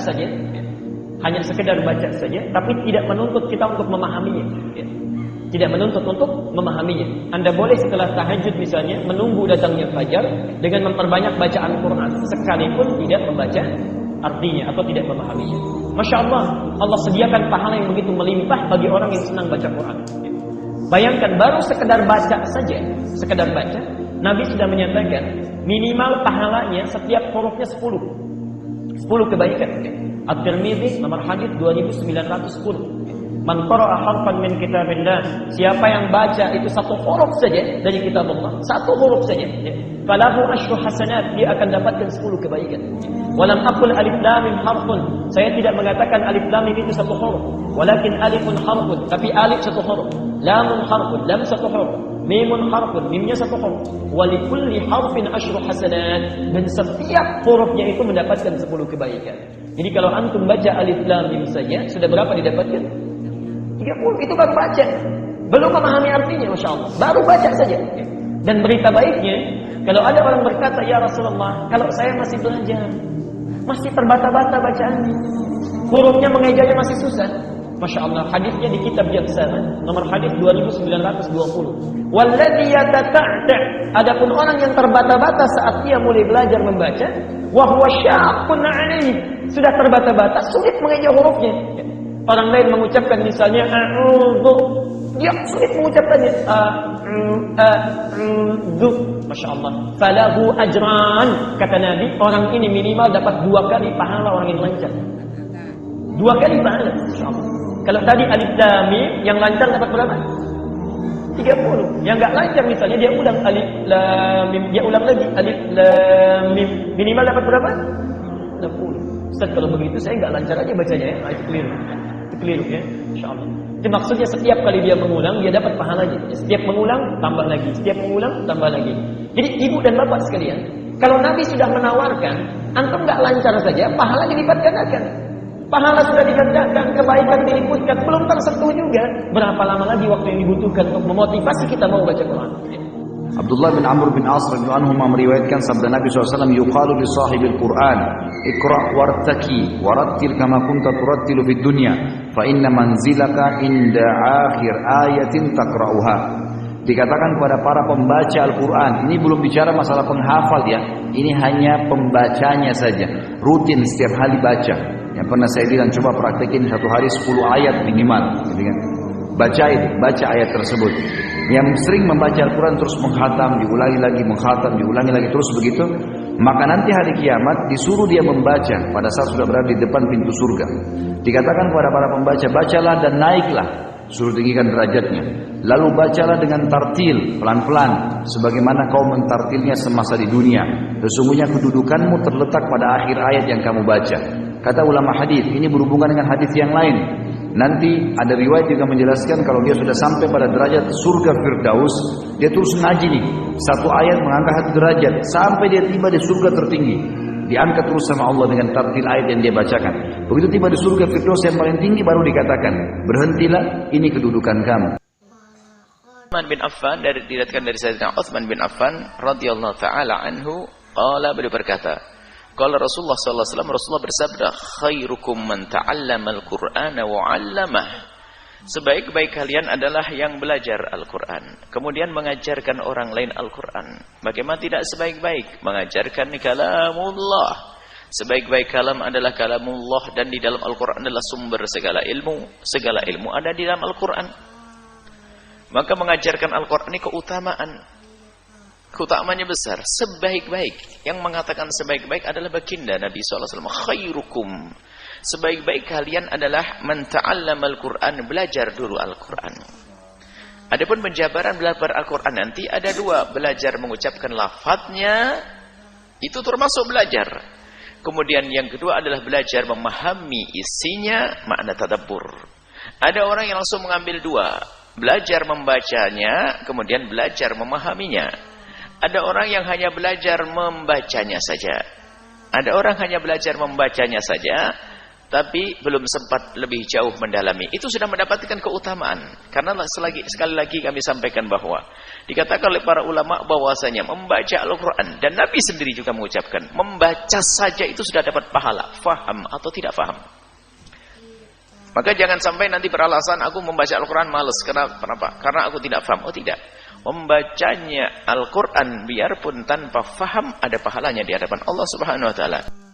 saja, hanya sekedar baca saja, tapi tidak menuntut kita untuk memahaminya. Tidak menuntut untuk memahaminya. Anda boleh setelah tahajud misalnya menunggu datangnya fajar dengan memperbanyak bacaan Quran, sekalipun tidak membaca artinya atau tidak memahaminya. Masya Allah, Allah sediakan pahala yang begitu melimpah bagi orang yang senang baca Quran. Bayangkan baru sekedar baca saja, sekedar baca, Nabi sudah menyatakan minimal pahalanya setiap hurufnya 10 kebaikan. At-Tirmidzi nomor hadis 2910. Man qara'a harfan min kitabillah, siapa yang baca itu satu huruf saja dari kitab Allah, satu huruf saja, falahu asyru hasanat, dia akan dapatkan 10 kebaikan. Walam aqul alif lam mim harfun, saya tidak mengatakan alif lam mim itu satu huruf, walakin alifun harfun, tapi alif satu huruf, lamun harfun, lam satu huruf, mimun harfun, mimnya satu huruf, walikulli harfin asyru hasanat, dan setiap hurufnya itu mendapatkan 10 kebaikan. Jadi kalau antum baca alif lam mim saja, sudah berapa didapatkan? 30, itu baru baca, belum memahami artinya. Masya Allah, baru baca saja. Dan berita baiknya, kalau ada orang berkata, ya Rasulullah, kalau saya masih belajar, masih terbata-bata bacaannya, hurufnya mengejanya masih susah, Masya Allah, hadisnya di kitab yang sama, nomor hadis 2920. Walladhi yatata'ta', adapun orang yang terbata-bata saat dia mulai belajar membaca, wa huwa syaqqun 'alaihi, sudah terbata-bata, sulit mengeja hurufnya. Orang lain mengucapkan misalnya a'udzu, dia sulit mengucapkannya a'udzu. Masya Allah, falahu ajran, kata Nabi, orang ini minimal dapat 2 kali pahala orang yang lancar. 2 kali pahala. Masya Allah. Kalau tadi alif lam mim yang lancar dapat berapa? 30. Yang enggak lancar misalnya dia ulang alif lam mim, dia ulang lagi alif lam mim, minimal dapat berapa? 60. Ustaz, kalau begitu saya enggak lancar aja bacanya ya. Itu keliru ya, insyaallah. Itu maksudnya setiap kali dia mengulang dia dapat pahalanya. Setiap mengulang tambah lagi, setiap mengulang tambah lagi. Jadi ibu dan bapak sekalian, kalau Nabi sudah menawarkan, antum enggak lancar saja, pahala dilipat gandakan. Pahala sudah digandakan, kebaikan diliputkan, belum tersentuh juga. Berapa lama lagi waktu yang dibutuhkan untuk memotivasi kita mau baca Quran? Abdullah bin Amr bin As radhiyallahu anhu meriwayatkan sabda Nabi SAW, yuqalu li sahibil Quran, iqra' wartaki warattil kama kunta turattilu fid dunya, fa inna manzilaka inda akhir ayatin taqra'uha. Dikatakan kepada para pembaca Al-Quran, ini belum bicara masalah penghafal ya, ini hanya pembacanya saja, rutin setiap hari baca. Yang pernah saya bilang, coba praktekin satu hari 10 ayat minimal, gitu kan? Baca ayat tersebut. Yang sering membaca Al-Quran terus menghatam, diulangi lagi, menghatam, diulangi lagi, terus begitu, maka nanti hari kiamat disuruh dia membaca pada saat sudah berada di depan pintu surga. Dikatakan kepada para pembaca, bacalah dan naiklah, suruh tinggikan derajatnya. Lalu bacalah dengan tartil, pelan-pelan, sebagaimana kau mentartilnya semasa di dunia. Sesungguhnya kedudukanmu terletak pada akhir ayat yang kamu baca. Kata ulama hadis, ini berhubungan dengan hadis yang lain. Nanti ada riwayat juga menjelaskan kalau dia sudah sampai pada derajat surga Firdaus, dia terus ngaji nih, satu ayat mengangkat 1 derajat sampai dia tiba di surga tertinggi. Diangkat terus sama Allah dengan tartil ayat yang dia bacakan. Begitu tiba di surga Firdaus yang paling tinggi baru dikatakan, berhentilah, ini kedudukan kamu. Utsman bin Affan diriwayatkan dari Sayyidina Utsman bin Affan radhiyallahu taala anhu, qala, beliau berkata, qala Rasulullah sallallahu alaihi wasallam, Rasulullah bersabda, khairukum man ta'allama al-Qur'ana wa 'allamah. Sebaik-baik kalian adalah yang belajar Al-Qur'an kemudian mengajarkan orang lain Al-Qur'an. Bagaimana tidak sebaik-baik? Mengajarkan kalamullah. Sebaik-baik kalam adalah kalamullah, dan di dalam Al-Qur'an adalah sumber segala ilmu. Segala ilmu ada di dalam Al-Qur'an. Maka mengajarkan Al-Qur'an ini keutamanya besar, sebaik-baik. Yang mengatakan sebaik-baik adalah baginda Nabi SAW. Khairukum, sebaik-baik kalian adalah man ta'allamal Qur'an, belajar dulu Al-Qur'an. Adapun penjabaran belajar Al-Qur'an nanti ada 2, belajar mengucapkan lafadznya, itu termasuk belajar. Kemudian yang kedua adalah belajar memahami isinya, makna tadabbur. Ada orang yang langsung mengambil 2, belajar membacanya, kemudian belajar memahaminya. Ada orang yang hanya belajar membacanya saja. Ada orang hanya belajar membacanya saja, tapi belum sempat lebih jauh mendalami, itu sudah mendapatkan keutamaan. Karena sekali lagi kami sampaikan bahwa dikatakan oleh para ulama bahwasanya membaca Al-Quran, dan Nabi sendiri juga mengucapkan, membaca saja itu sudah dapat pahala, faham atau tidak faham. Maka jangan sampai nanti beralasan aku membaca Al-Quran malas. Kenapa? Karena aku tidak faham. Oh tidak. Membacanya Al-Quran biarpun tanpa faham ada pahalanya di hadapan Allah Subhanahu wa taala.